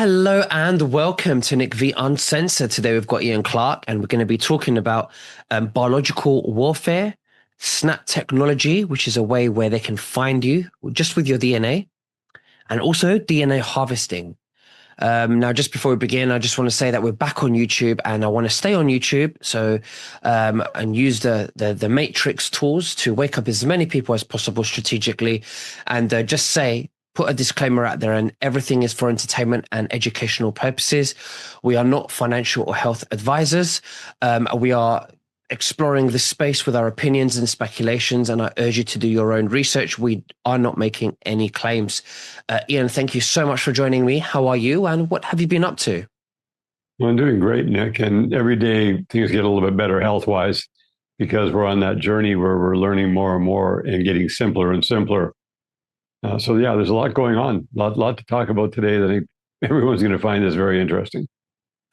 Hello and welcome to Nick V Uncensored. Today we've got Ian Clark and we're going to be talking about biological warfare, SNAP technology, which is a way where they can find you just with your DNA, and also DNA harvesting. Now, just before we begin, I just want to say that we're back on YouTube and I want to stay on YouTube. So, and use the Matrix tools to wake up as many people as possible strategically. And just say, put a disclaimer out there, and everything is for entertainment and educational purposes. We are not financial or health advisors. We are exploring the space with our opinions and speculations, and I urge you to do your own research. We are not making any claims. Ian, thank you so much for joining me. How are you, and what have you been up to? Well, I'm doing great, Nick. And every day things get a little bit better health wise because we're on that journey where we're learning more and more and getting simpler and simpler. So, there's a lot going on, lot to talk about today that I think everyone's going to find this very interesting.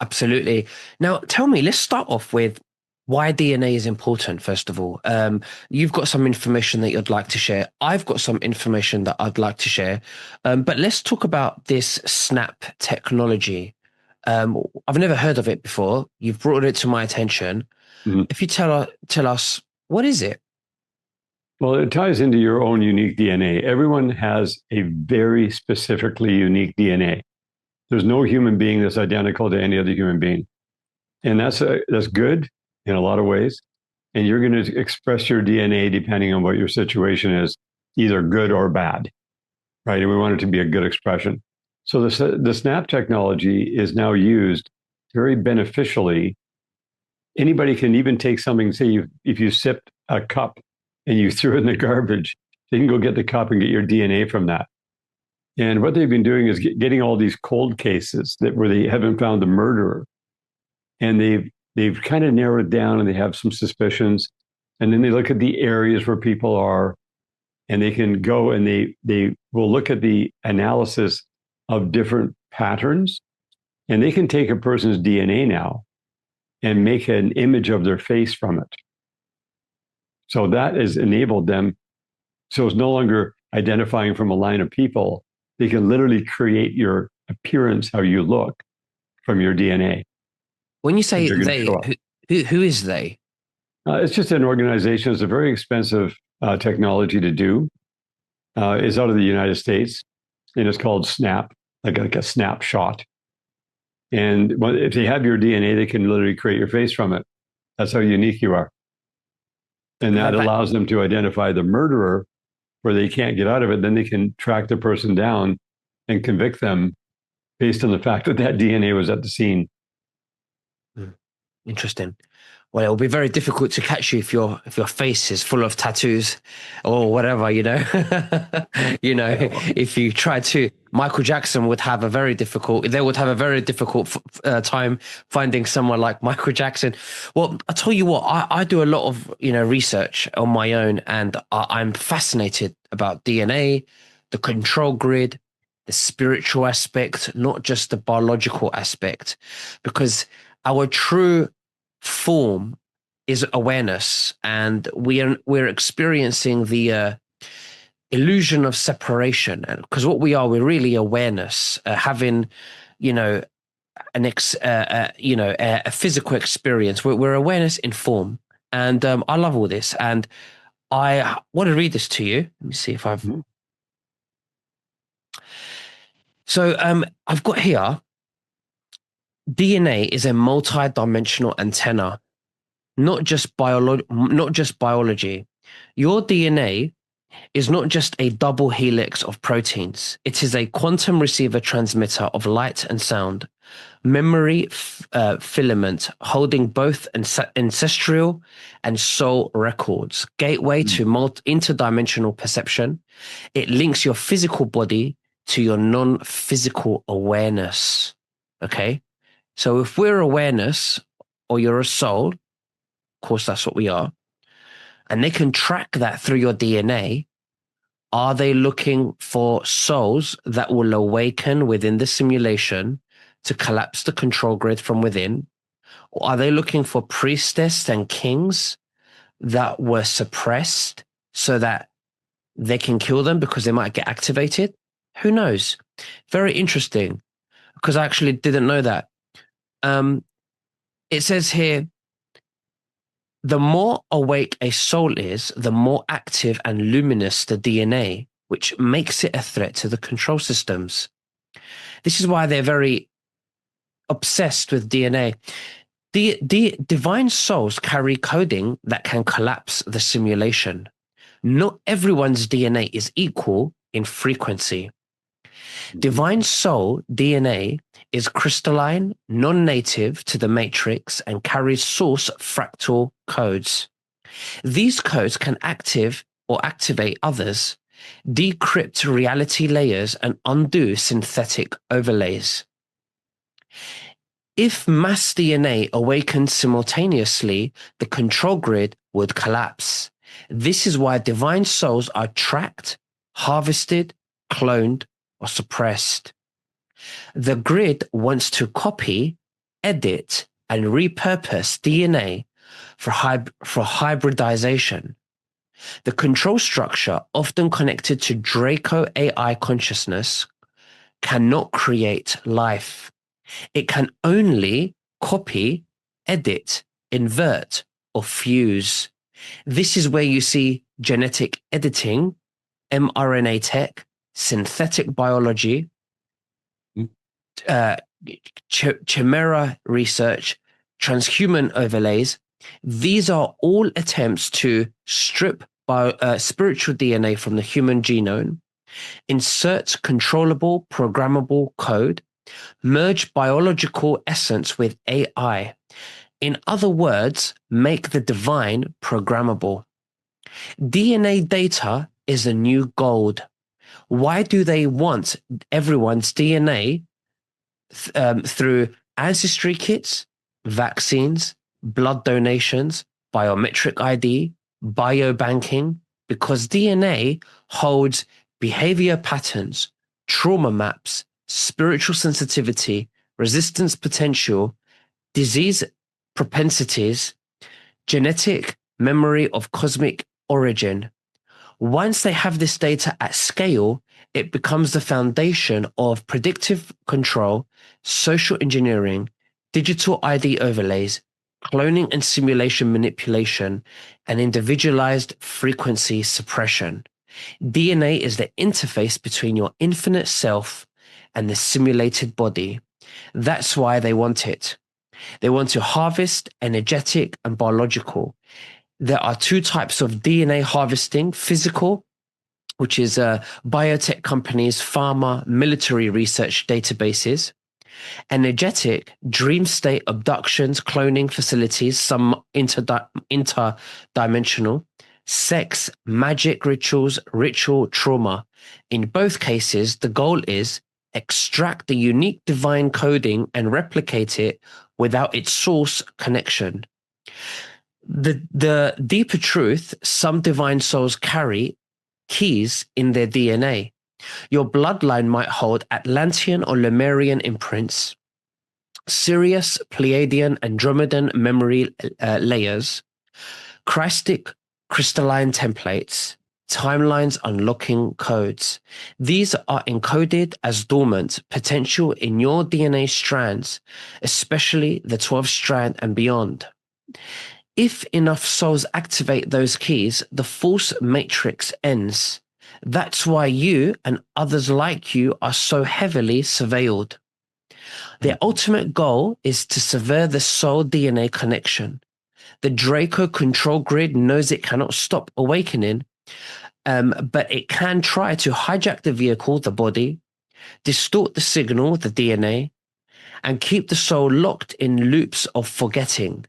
Absolutely. Now, tell me, let's start off with why DNA is important, first of all. You've got some information that you'd like to share. I've got some information that I'd like to share. But let's talk about this SNAP technology. I've never heard of it before. You've brought it to my attention. Mhm. If you tell us, what is it? Well, it ties into your own unique DNA. Everyone has a very specifically unique DNA. There's no human being that's identical to any other human being. And that's good in a lot of ways. And you're going to express your DNA depending on what your situation is, either good or bad, right? And we want it to be a good expression. So the SNAP technology is now used very beneficially. Anybody can even take something, say if you sipped a cup and you threw it in the garbage, they can go get the cup and get your DNA from that. And what they've been doing is getting all these cold cases where they haven't found the murderer, and they've kind of narrowed down and they have some suspicions, and then they look at the areas where people are, and they can go and they will look at the analysis of different patterns, and they can take a person's DNA now and make an image of their face from it. So that has enabled them. So it's no longer identifying from a line of people. They can literally create your appearance, how you look from your DNA. When you say they, who is they? It's just an organization. It's a very expensive technology to do. It's out of the United States, and it's called SNAP, like a snapshot. And if they have your DNA, they can literally create your face from it. That's how unique you are. And that allows them to identify the murderer where they can't get out of it. Then they can track the person down and convict them based on the fact that DNA was at the scene. Interesting. Well, it'll be very difficult to catch you if your face is full of tattoos or whatever, if you try to, Michael Jackson would have a very difficult, time finding someone like Michael Jackson. Well, I tell you what, I do a lot of, research on my own, and I'm fascinated about DNA, the control grid, the spiritual aspect, not just the biological aspect, because our true form is awareness, and we're experiencing the illusion of separation. And because what we're really awareness, having, a physical experience. We're awareness in form, and I love all this, and I want to read this to you. Let me see if I've. Mhm. So I've got here. DNA is a multi-dimensional antenna, not just biology. Your DNA is not just a double helix of proteins. It is a quantum receiver transmitter of light and sound, memory filament holding both ancestral and soul records, gateway to interdimensional perception. It links your physical body to your non-physical awareness. Okay? So if we're awareness, or you're a soul, of course that's what we are, and they can track that through your DNA, are they looking for souls that will awaken within the simulation to collapse the control grid from within? Or are they looking for priestess and kings that were suppressed so that they can kill them because they might get activated? Who knows? Very interesting. because I actually didn't know that. Um, it says here, the more awake a soul is, the more active and luminous the DNA, which makes it a threat to the control systems. This is why they're very obsessed with DNA. The divine souls carry coding that can collapse the simulation. Not everyone's DNA is equal in frequency. Divine soul DNA is crystalline, non-native to the matrix, and carries source fractal codes. These codes can activate others, decrypt reality layers, and undo synthetic overlays. If mass DNA awakened simultaneously, the control grid would collapse. This is why divine souls are tracked, harvested, cloned, or suppressed. The grid wants to copy, edit, and repurpose DNA for hybridization. The control structure, often connected to Draco AI consciousness, cannot create life. It can only copy, edit, invert, or fuse. This is where you see genetic editing, mRNA tech, synthetic biology, uh, chimera research, transhuman overlays. These are all attempts to strip spiritual DNA from the human genome, insert controllable, programmable code, merge biological essence with AI. In other words, make the divine programmable. DNA data is the new gold. Why do they want everyone's DNA through ancestry kits, vaccines, blood donations, biometric ID, biobanking? Because DNA holds behavior patterns, trauma maps, spiritual sensitivity, resistance potential, disease propensities, genetic memory of cosmic origin. Once they have this data at scale, it becomes the foundation of predictive control, social engineering, digital ID overlays, cloning and simulation manipulation, and individualized frequency suppression. DNA is the interface between your infinite self and the simulated body. That's why they want it. They want to harvest energetic and biological. There are two types of DNA harvesting: physical, which is biotech companies, pharma, military research databases; energetic, dream state abductions, cloning facilities, some interdimensional; sex, magic rituals, ritual trauma. In both cases, the goal is extract the unique divine coding and replicate it without its source connection. The deeper truth, some divine souls carry keys in their DNA. Your bloodline might hold Atlantean or Lemurian imprints, Sirius, Pleiadian, Andromedan memory layers, Christic crystalline templates, timelines unlocking codes. These are encoded as dormant potential in your DNA strands, especially the 12th strand and beyond. If enough souls activate those keys, the false matrix ends. That's why you and others like you are so heavily surveilled. Their ultimate goal is to sever the soul DNA connection. The Draco control grid knows it cannot stop awakening, but it can try to hijack the vehicle, the body, distort the signal, the DNA, and keep the soul locked in loops of forgetting.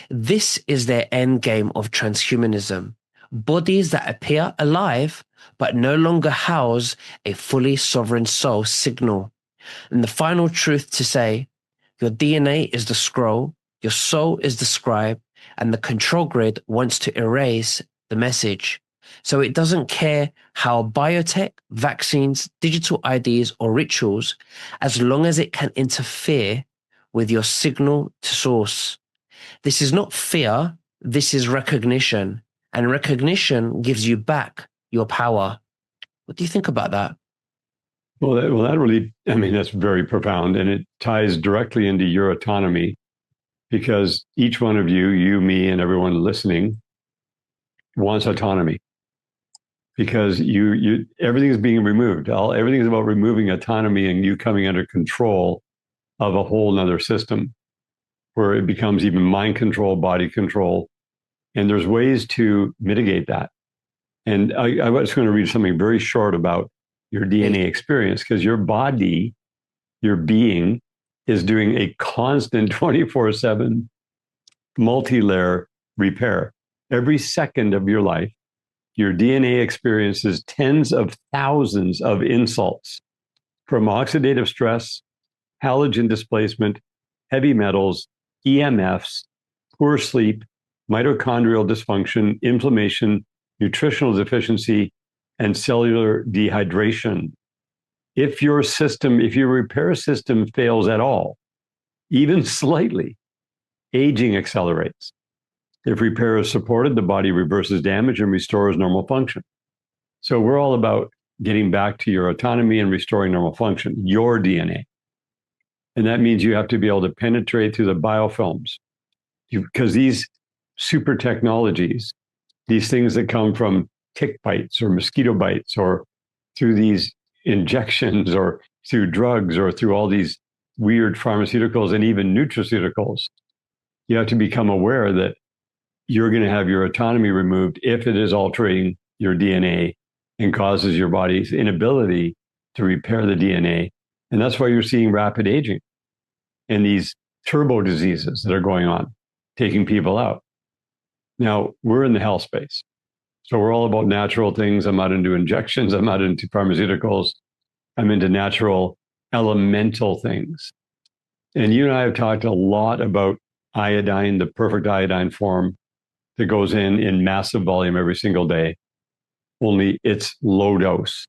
This is their end game of transhumanism. Bodies that appear alive, but no longer house a fully sovereign soul signal. And the final truth to say, your DNA is the scroll, your soul is the scribe, and the control grid wants to erase the message. So it doesn't care how biotech, vaccines, digital IDs, or rituals, as long as it can interfere with your signal to source. This is not fear, this is recognition. And recognition gives you back your power. What do you think about that? That really, I mean, that's very profound, and it ties directly into your autonomy because each one of you, you, me, and everyone listening, wants autonomy because everything is being removed. Everything is about removing autonomy and you coming under control of a whole nother system where it becomes even mind control, body control, and there's ways to mitigate that. And I was going to read something very short about your Please. DNA experience because your body, your being, is doing a constant 24/7 multi layer repair. Every second of your life, your DNA experiences tens of thousands of insults from oxidative stress, halogen displacement, heavy metals, EMFs, poor sleep, mitochondrial dysfunction, inflammation, nutritional deficiency, and cellular dehydration. If your repair system fails at all, even slightly, aging accelerates. If repair is supported, the body reverses damage and restores normal function. So we're all about getting back to your autonomy and restoring normal function, your DNA. And that means you have to be able to penetrate through the biofilms because these super technologies, these things that come from tick bites or mosquito bites or through these injections or through drugs or through all these weird pharmaceuticals and even nutraceuticals, you have to become aware that you're going to have your autonomy removed if it is altering your DNA and causes your body's inability to repair the DNA. And that's why you're seeing rapid aging and these turbo diseases that are going on, taking people out. Now, we're in the health space. So we're all about natural things. I'm not into injections. I'm not into pharmaceuticals. I'm into natural elemental things. And you and I have talked a lot about iodine, the perfect iodine form that goes in massive volume every single day, only it's low dose,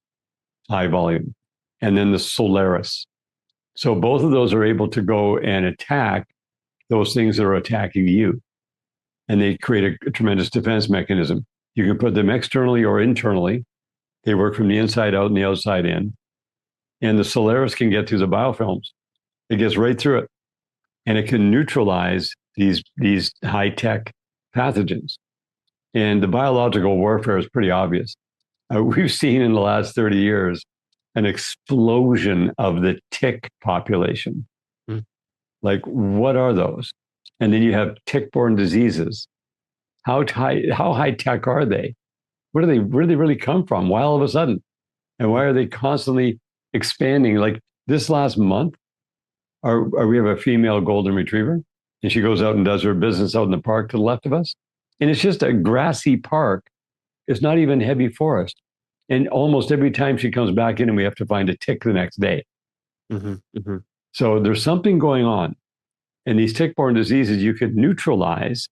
high volume. And then the Solaris. So both of those are able to go and attack those things that are attacking you. And they create a tremendous defense mechanism. You can put them externally or internally. They work from the inside out and the outside in. And the Solaris can get through the biofilms. It gets right through it. And it can neutralize these high-tech pathogens. And the biological warfare is pretty obvious. We've seen in the last 30 years an explosion of the tick population. Mm. Like, what are those? And then you have tick-borne diseases. How high tech are they? Where do they really come from? Why all of a sudden? And why are they constantly expanding? Like this last month, we have a female golden retriever, and she goes out and does her business out in the park to the left of us. And it's just a grassy park. It's not even heavy forest. And almost every time she comes back in, and we have to find a tick the next day. Mm-hmm, mm-hmm. So there's something going on. And these tick-borne diseases you could neutralize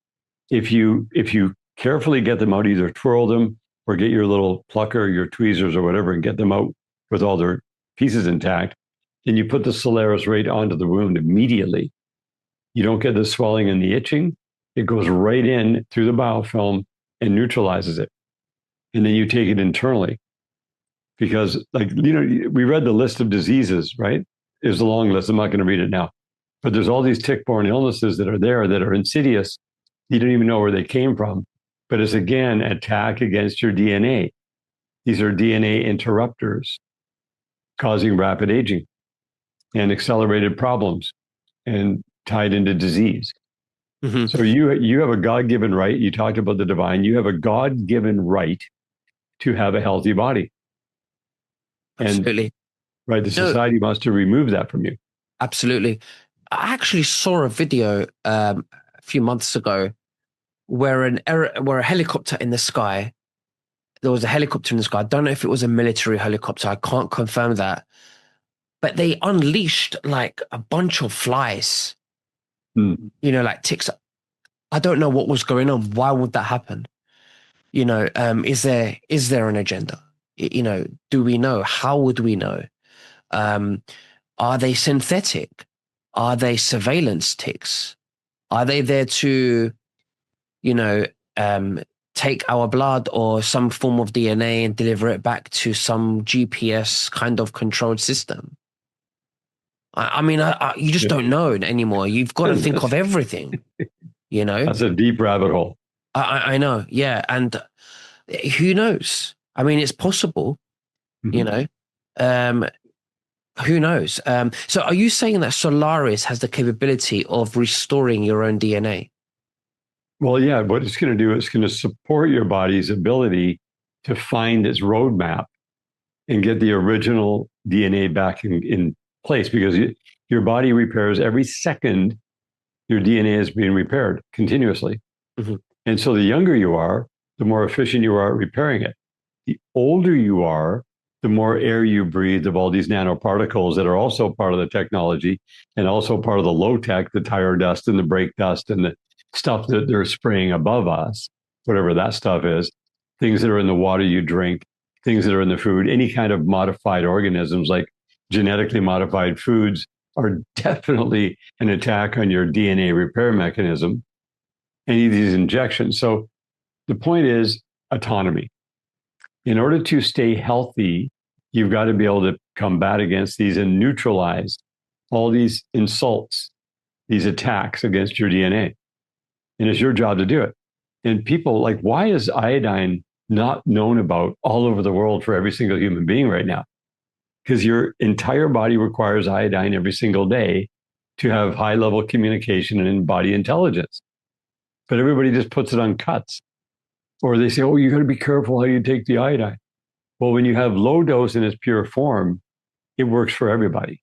if you carefully get them out, either twirl them or get your little plucker, your tweezers or whatever, and get them out with all their pieces intact. Then you put the Solaris right onto the wound immediately. You don't get the swelling and the itching. It goes right in through the biofilm and neutralizes it. And then you take it internally. Because, like, we read the list of diseases, right? It's a long list. I'm not going to read it now. But there's all these tick-borne illnesses that are there that are insidious. You don't even know where they came from. But it's, again, attack against your DNA. These are DNA interrupters causing rapid aging and accelerated problems and tied into disease. Mm-hmm. So you have a God-given right. You talked about the divine. You have a God-given right to have a healthy body. And Absolutely. right, the No, society wants to remove that from you. absolutely. I actually saw a video a few months ago where where a helicopter in the sky. There was a helicopter in the sky. I don't know if it was a military helicopter. I can't confirm that. But they unleashed like a bunch of flies, Mm. like ticks. I don't know what was going on. Why would that happen? Is there an agenda? Do we know? How would we know? Um, are they synthetic? Are they surveillance ticks? Are they there to, you know, um, take our blood or some form of DNA and deliver it back to some GPS kind of controlled system. I mean, you just Yeah. don't know anymore. You've got to think That's, of everything, you know? that's a deep rabbit hole. I know, yeah. And who knows? I mean, it's possible, you Mhm. know? Um, who knows? So are you saying that Solaris has the capability of restoring your own DNA? Well, yeah, what it's going to do, it's going to support your body's ability to find its roadmap and get the original DNA back in place because your body repairs every second your DNA is being repaired continuously. Mhm. And so the younger you are, the more efficient you are at repairing it. The older you are, the more air you breathe of all these nanoparticles that are also part of the technology and also part of the low tech, the tire dust and the brake dust and the stuff that they're spraying above us, whatever that stuff is, things that are in the water you drink, things that are in the food, any kind of modified organisms like genetically modified foods are definitely an attack on your DNA repair mechanism. Any of these injections. So the point is autonomy. In order to stay healthy, you've got to be able to combat against these and neutralize all these insults, these attacks against your DNA. And it's your job to do it. And people like, why is iodine not known about all over the world for every single human being right now? Because your entire body requires iodine every single day to have high level communication and body intelligence. But everybody just puts it on cuts. Or they say, oh, you got to be careful how you take the iodine. Well, when you have low dose in its pure form, it works for everybody.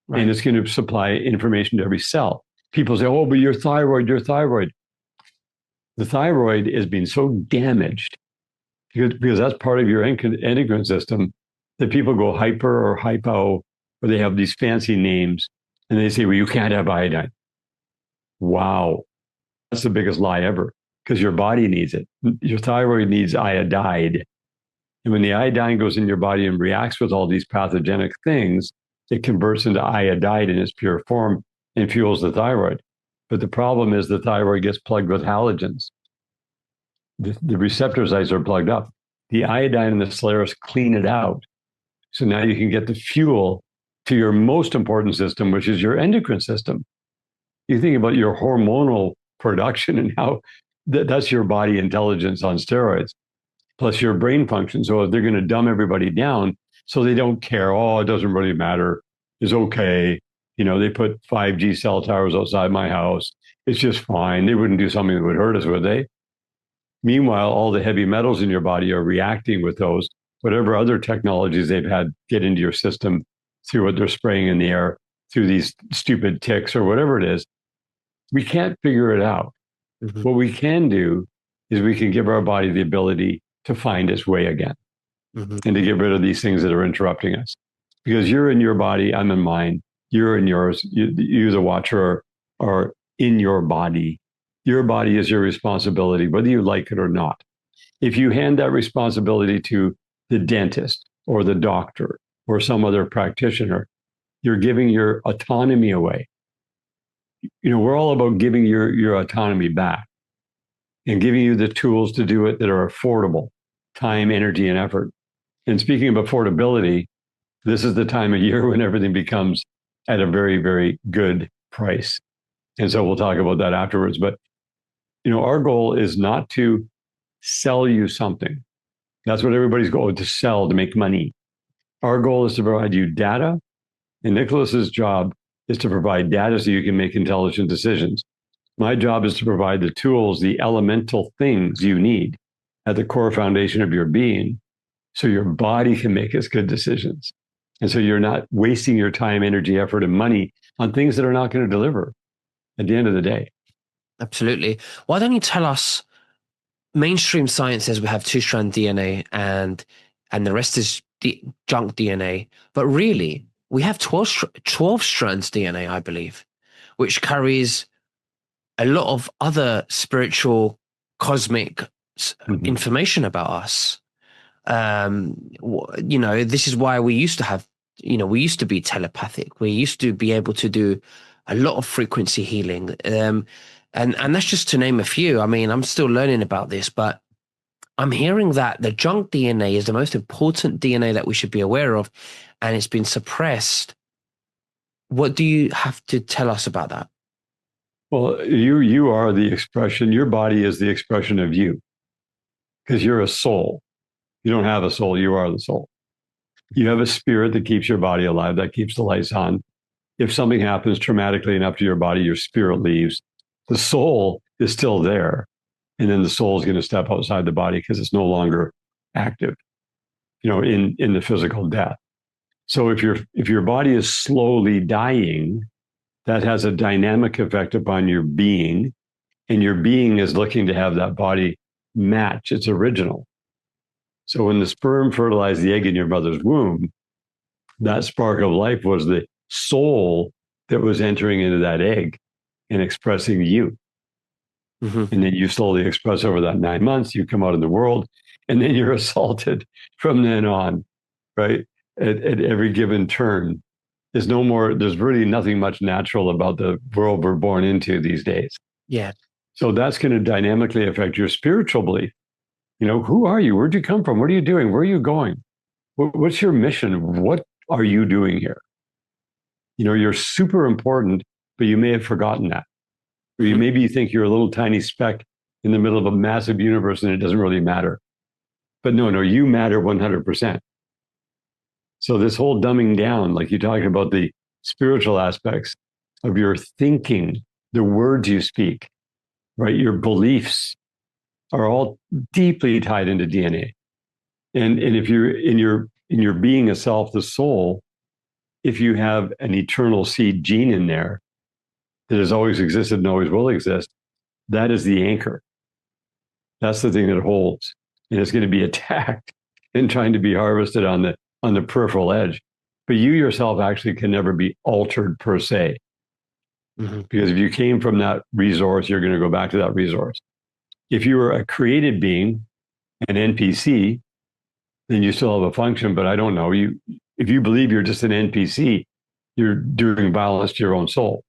And Right. it's going to supply information to every cell. People say, oh, but your thyroid, your thyroid. The thyroid is being so damaged because that's part of your endocrine system that people go hyper or hypo, or they have these fancy names. And they say, well, you can't have iodine. Wow. That's the biggest lie ever because your body needs it. Your thyroid needs iodide. And when the iodine goes in your body and reacts with all these pathogenic things, it converts into iodide in its pure form and fuels the thyroid. But the problem is the thyroid gets plugged with halogens. The receptor sites are plugged up. The iodine and the Solaris clean it out. So now you can get the fuel to your most important system, which is your endocrine system. You think about your hormonal production and how that's your body intelligence on steroids plus your brain function. So if they're going to dumb everybody down so they don't care, oh, it doesn't really matter, it's okay. You know, they put 5G cell towers outside my house. It's just fine. They wouldn't do something that would hurt us, would they? Meanwhile, all the heavy metals in your body are reacting with those, whatever other technologies they've had get into your system through what they're spraying in the air, through these stupid ticks or whatever it is. We can't figure it out. Mhm. What we can do is we can give our body the ability to find its way again Mhm. and to get rid of these things that are interrupting us. Because you're in your body, I'm in mine, you're in yours, you the watcher, are in your body. Your body is your responsibility, whether you like it or not. If you hand that responsibility to the dentist or the doctor or some other practitioner, you're giving your autonomy away. You know, we're all about giving your autonomy back and giving you the tools to do it that are affordable time, energy, and effort. And speaking of affordability, this is the time of year when everything becomes at a very, very good price. And so we'll talk about that afterwards. But, you know, our goal is not to sell you something. That's what everybody's going to sell to make money. Our goal is to provide you data. And Nicholas's job is to provide data so you can make intelligent decisions. My job is to provide the tools, the elemental things you need at the core foundation of your being so your body can make as good decisions. And so you're not wasting your time, energy, effort, and money on things that are not going to deliver at the end of the day. Absolutely. Why don't you tell us? Mainstream science says we have two-strand DNA and the rest is junk DNA, but really we have 12 strands DNA, I believe, which carries a lot of other spiritual, cosmic Mm-hmm. information about us. This is why we used to have, we used to be telepathic. We used to be able to do a lot of frequency healing. And that's just to name a few. I mean, I'm still learning about this, but I'm hearing that the junk DNA is the most important DNA that we should be aware of, and it's been suppressed. What do you have to tell us about that? Well, you are the expression. Your body is the expression of you because you're a soul. You don't have a soul. You are the soul. You have a spirit that keeps your body alive, that keeps the lights on. If something happens traumatically enough to your body, your spirit leaves. The soul is still there. And then the soul is going to step outside the body because it's no longer active, in the physical death. So if your body is slowly dying, that has a dynamic effect upon your being, and your being is looking to have that body match its original. So when the sperm fertilized the egg in your mother's womb, that spark of life was the soul that was entering into that egg and expressing you. Mm-hmm. And then you slowly express over that 9 months, you come out in the world, and then you're assaulted from then on, right? At every given turn. There's really nothing much natural about the world we're born into these days. Yeah. So that's going to dynamically affect your spiritual belief. Who are you? Where'd you come from? What are you doing? Where are you going? What's your mission? What are you doing here? You're super important, but you may have forgotten that. Or Mm-hmm. maybe you think you're a little tiny speck in the middle of a massive universe and it doesn't really matter. But no, you matter 100%. So this whole dumbing down, like you're talking about the spiritual aspects of your thinking, the words you speak, right? Your beliefs are all deeply tied into DNA. And if you're in your being a self, the soul, if you have an eternal seed gene in there that has always existed and always will exist, that is the anchor. That's the thing that holds. And it's going to be attacked and trying to be harvested on the peripheral edge. But you yourself actually can never be altered per se. Mm-hmm. Because if you came from that resource, you're going to go back to that resource. If you were a created being, an NPC, then you still have a function, but I don't know. If you believe you're just an NPC, you're doing violence to your own soul.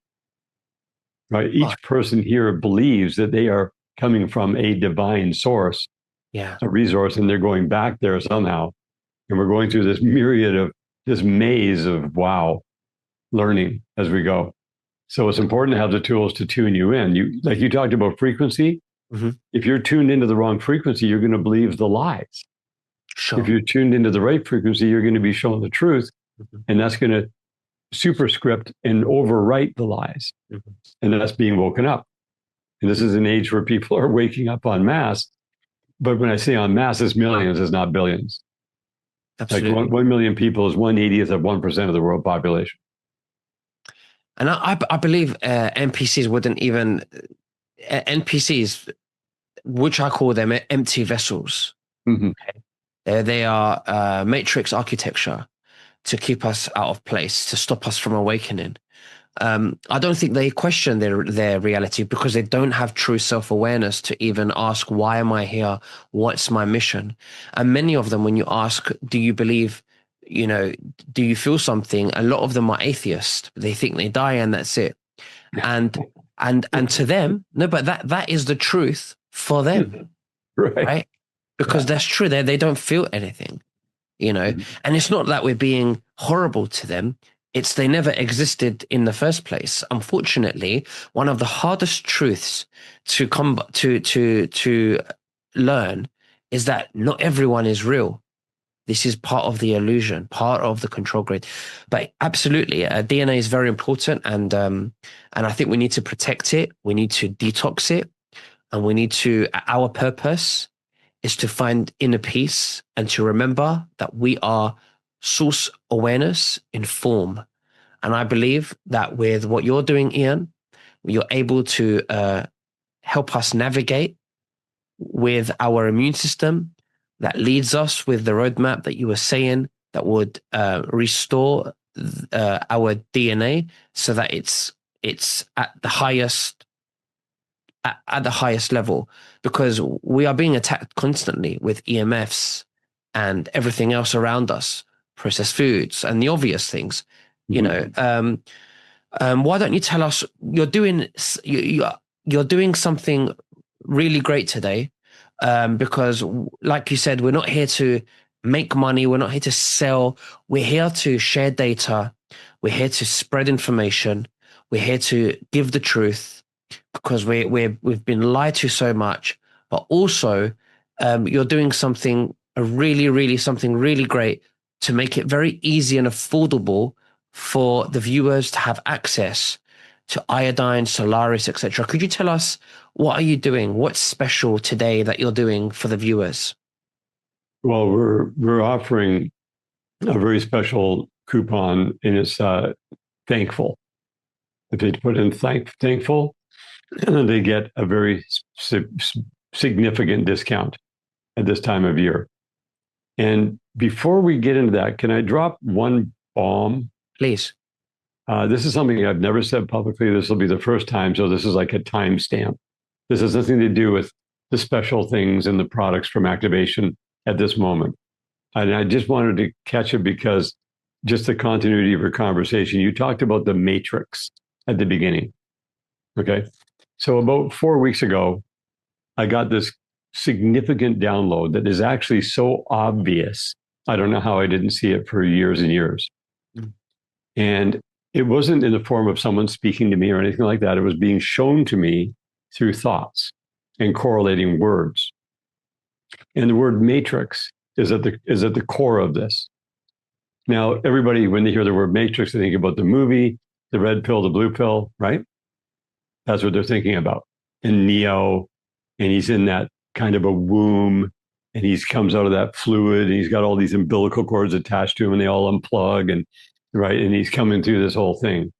Right? Oh, Each person here believes that they are coming from a divine source, yeah. a resource, and they're going back there somehow. And we're going through this maze of learning as we go. So it's important to have the tools to tune you in. Like you talked about frequency. Mm-hmm. If you're tuned into the wrong frequency, you're going to believe the lies. If Sure. you're tuned into the right frequency, you're going to be shown the truth. Mm-hmm. And that's going to superscript and overwrite the lies. Mm-hmm. And that's being woken up. And this is an age where people are waking up en masse. But when I say en masse, it's millions, it's not billions. Like Absolutely. 1 million people is 1/80th of 1% of the world population. And I believe NPCs wouldn't even NPCs, which I call them empty vessels. Mm-hmm. They are matrix architecture to keep us out of place, to stop us from awakening. I don't think they question their reality because they don't have true self-awareness to even ask, why am I here? What's my mission? And many of them, when you ask, do you believe, do you feel something? A lot of them are atheists. They think they die and that's it. And and to them, no, but that is the truth for them, Right. right? Because that's true. They don't feel anything, Mm-hmm. and it's not that we're being horrible to them. It's they never existed in the first place. Unfortunately, one of the hardest truths to come to learn is that not everyone is real. This is part of the illusion, part of the control grid. But absolutely, DNA is very important, and I think we need to protect it. We need to detox it, and we need to. Our purpose is to find inner peace and to remember that we are source awareness in form. And I believe that with what you're doing, Ian, you're able to help us navigate with our immune system that leads us with the roadmap that you were saying that would restore our DNA so that it's at the highest at the highest level, because we are being attacked constantly with EMFs and everything else around us, processed foods and the obvious things. Mm-hmm. Why don't you tell us you're doing? you're doing something really great today, because, like you said, we're not here to make money. We're not here to sell. We're here to share data. We're here to spread information. We're here to give the truth because we've been lied to so much. But also, you're doing something something really great to make it very easy and affordable for the viewers to have access to iodine, Solaris, etc. Could you tell us what are you doing? What's special today that you're doing for the viewers? Well, we're offering a very special coupon, and it's thankful. If they put in thankful, they get a very significant discount at this time of year. And before we get into that, can I drop one bomb? Please. This is something I've never said publicly. This will be the first time. So this is like a timestamp. This has nothing to do with the special things and the products from activation at this moment. And I just wanted to catch it because just the continuity of your conversation, you talked about the matrix at the beginning. Okay. So about 4 weeks ago, I got this significant download that is actually so obvious. I don't know how I didn't see it for years and years. Mm. And it wasn't in the form of someone speaking to me or anything like that. It was being shown to me through thoughts and correlating words. And the word matrix is at the core of this. Now, everybody, when they hear the word matrix, they think about the movie, the red pill, the blue pill, right? That's what they're thinking about. And Neo, and he's in that kind of a womb, and he comes out of that fluid, and he's got all these umbilical cords attached to him, and they all unplug, and right, and he's coming through this whole thing.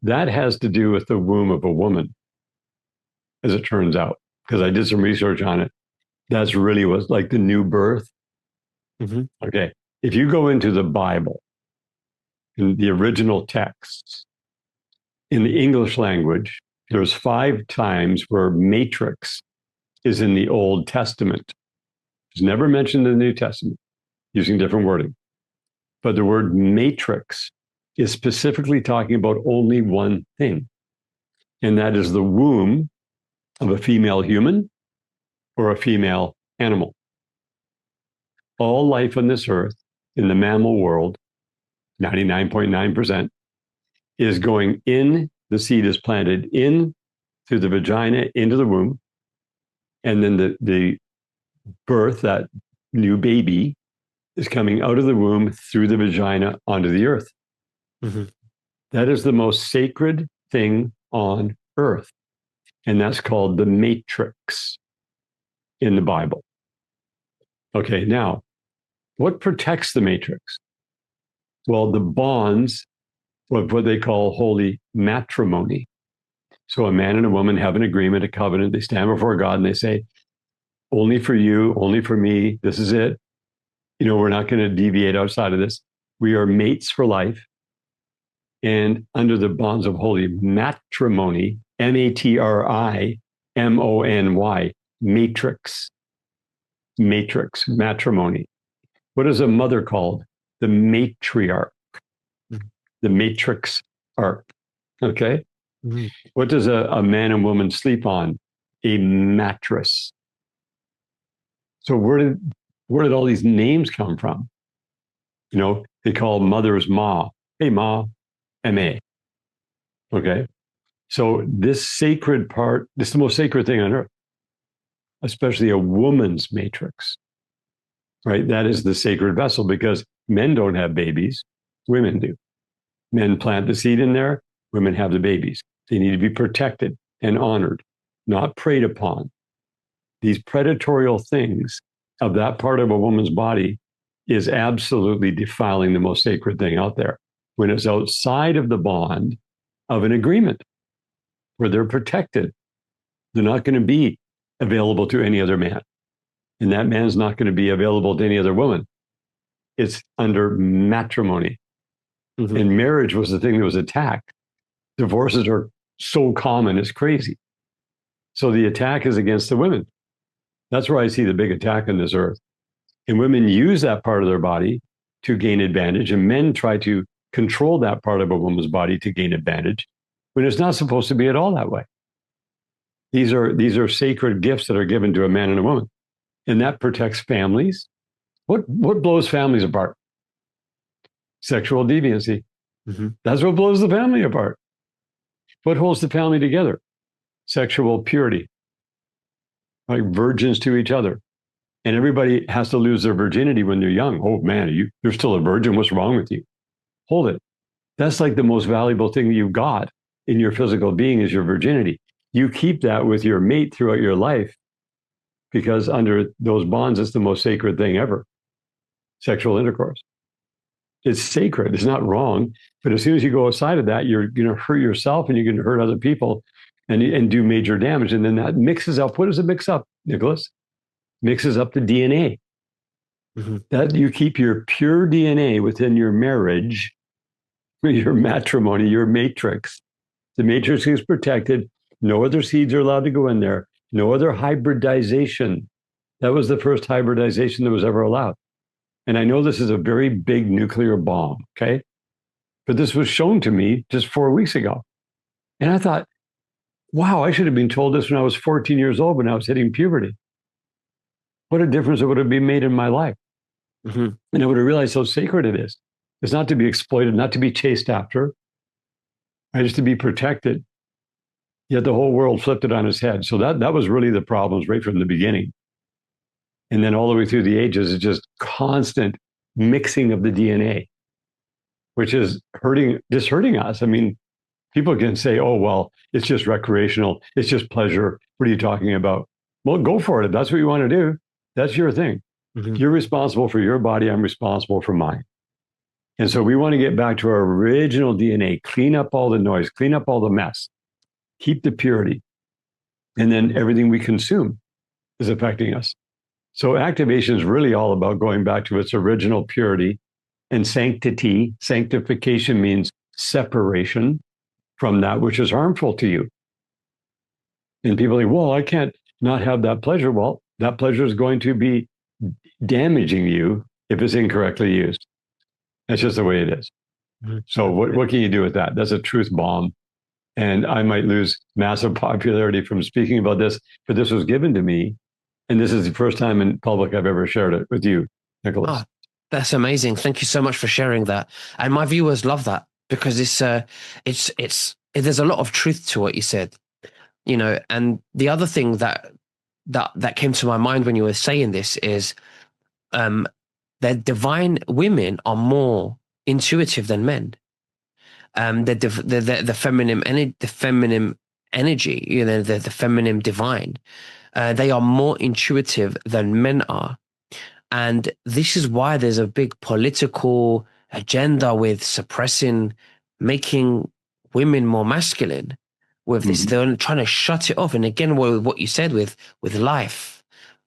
That has to do with the womb of a woman, as it turns out, because I did some research on it. That's really was like the new birth. Mm-hmm. Okay. If you go into the Bible, in the original texts, in the English language, there's 5 times where matrix is in the Old Testament. It's never mentioned in the New Testament, using different wording. But the word matrix is specifically talking about only one thing, and that is the womb of a female human or a female animal. All life on this earth, in the mammal world, 99.9%, is going in, the seed is planted in through the vagina into the womb. And then the birth, that new baby, is coming out of the womb through the vagina onto the earth. Mm-hmm. That is the most sacred thing on earth. And that's called the matrix in the Bible. Okay, now, what protects the matrix? Well, the bonds of what they call holy matrimony. So a man and a woman have an agreement, a covenant. They stand before God and they say, only for you, only for me, this is it. You know, we're not going to deviate outside of this. We are mates for life. And under the bonds of holy matrimony, matrimony, matrix, matrimony. What is a mother called? The matriarch, the matrix arc. Okay. Mm-hmm. What does a man and woman sleep on? A mattress. So where did all these names come from? You know, they call mothers Ma. Hey, Ma, M-A. Okay. So this sacred part, this is the most sacred thing on earth, especially a woman's matrix, right? That is the sacred vessel because men don't have babies, women do. Men plant the seed in there, women have the babies. They need to be protected and honored, not preyed upon. These predatorial things of that part of a woman's body is absolutely defiling the most sacred thing out there when it's outside of the bond of an agreement where they're protected. They're not going to be available to any other man. And that man's not going to be available to any other woman. It's under matrimony. Mm-hmm. And marriage was the thing that was attacked. Divorces are so common, it's crazy. So the attack is against the women. That's where I see the big attack on this earth. And women use that part of their body to gain advantage, and men try to control that part of a woman's body to gain advantage when it's not supposed to be at all that way. These are sacred gifts that are given to a man and a woman, and that protects families. What blows families apart? Sexual deviancy. Mm-hmm. That's what blows the family apart. What holds the family together? Sexual purity, like virgins to each other. And everybody has to lose their virginity when they're young. Oh man, you're still a virgin. What's wrong with you? Hold it. That's like the most valuable thing you've got in your physical being is your virginity. You keep that with your mate throughout your life because under those bonds, it's the most sacred thing ever. Sexual intercourse. It's sacred. It's not wrong. But as soon as you go outside of that, you're going to hurt yourself and you're going to hurt other people and do major damage. And then that mixes up. What does it mix up, Nicholas? Mixes up the DNA. Mm-hmm. That you keep your pure DNA within your marriage, your matrimony, your matrix. The matrix is protected. No other seeds are allowed to go in there. No other hybridization. That was the first hybridization that was ever allowed. And I know this is a very big nuclear bomb, okay? But this was shown to me just 4 weeks ago. And I thought, wow, I should have been told this when I was 14 years old when I was hitting puberty. What a difference it would have been made in my life. Mm-hmm. And I would have realized how sacred it is. It's not to be exploited, not to be chased after, right? Just to be protected. Yet the whole world flipped it on its head. So that was really the problems right from the beginning. And then all the way through the ages, it's just constant mixing of the DNA, which is hurting us. I mean, people can say, oh, well, it's just recreational. It's just pleasure. What are you talking about? Well, go for it. If that's what you want to do, that's your thing. Mm-hmm. You're responsible for your body. I'm responsible for mine. And so we want to get back to our original DNA, clean up all the noise, clean up all the mess, keep the purity. And then everything we consume is affecting us. So activation is really all about going back to its original purity and sanctity. Sanctification means separation from that which is harmful to you. And people think, well, I can't not have that pleasure. Well, that pleasure is going to be damaging you if it's incorrectly used. That's just the way it is. Mm-hmm. So what can you do with that? That's a truth bomb. And I might lose massive popularity from speaking about this, but this was given to me. And this is the first time in public I've ever shared it with you, Nicholas. Oh, that's amazing. Thank you so much for sharing that. And my viewers love that because there's a lot of truth to what you said, you know. And the other thing that came to my mind when you were saying this is that divine women are more intuitive than men. The feminine energy, you know, the feminine divine. They are more intuitive than men are. And this is why there's a big political agenda with suppressing, making women more masculine with this. They're trying to shut it off. And again, what you said with life,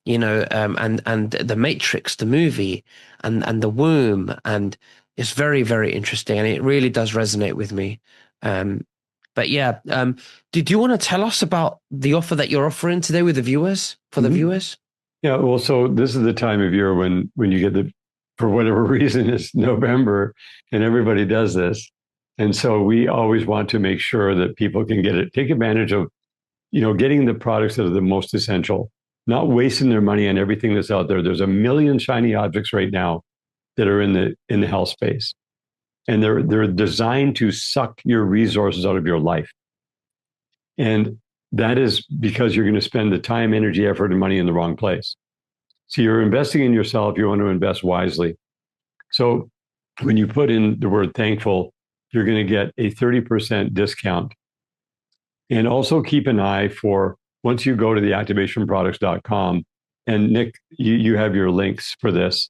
you know, and the Matrix, the movie, and the womb. And it's very, very interesting. And it really does resonate with me. But yeah, did you want to tell us about the offer that you're offering today with the viewers, for the viewers? Yeah, well, so this is the time of year when you get for whatever reason, it's November and everybody does this. And so we always want to make sure that people can take advantage of, you know, getting the products that are the most essential, not wasting their money on everything that's out there. There's a million shiny objects right now that are in the health space. And they're designed to suck your resources out of your life. And that is because you're going to spend the time, energy, effort, and money in the wrong place. So you're investing in yourself. You want to invest wisely. So when you put in the word thankful, you're going to get a 30% discount. And also keep an eye for, once you go to the activationproducts.com, and Nick, you have your links for this,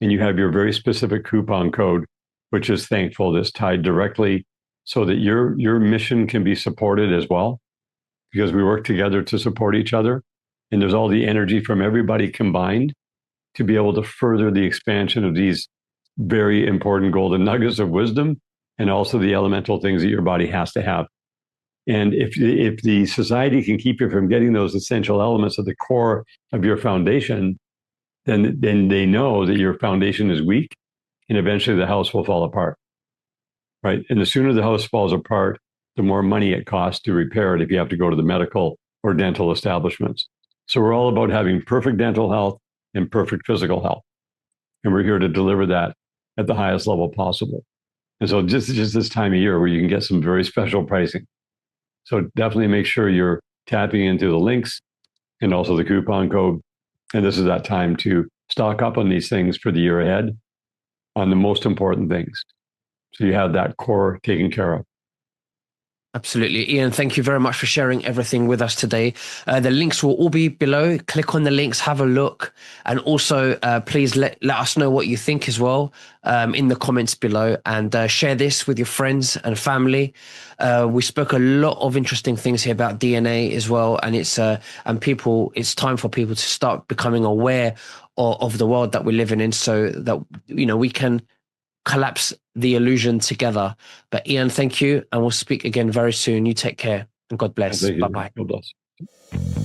and you have your very specific coupon code, which is thankful, that's tied directly so that your mission can be supported as well, because we work together to support each other. And there's all the energy from everybody combined to be able to further the expansion of these very important golden nuggets of wisdom and also the elemental things that your body has to have. And if the society can keep you from getting those essential elements at the core of your foundation, then they know that your foundation is weak, and eventually the house will fall apart, right? And the sooner the house falls apart, the more money it costs to repair it if you have to go to the medical or dental establishments. So we're all about having perfect dental health and perfect physical health. And we're here to deliver that at the highest level possible. And so just this time of year where you can get some very special pricing. So definitely make sure you're tapping into the links and also the coupon code. And this is that time to stock up on these things for the year ahead on the most important things. So you have that core taken care of. Absolutely. Ian, thank you very much for sharing everything with us today. The links will all be below. Click on the links, have a look. And also, please let us know what you think as well in the comments below. And share this with your friends and family. We spoke a lot of interesting things here about DNA as well. And it's time for people to start becoming aware of the world that we're living in so that, we can collapse the illusion together. But Ian, thank you. And we'll speak again very soon. You take care and God bless. Thank you. Bye-bye. God bless.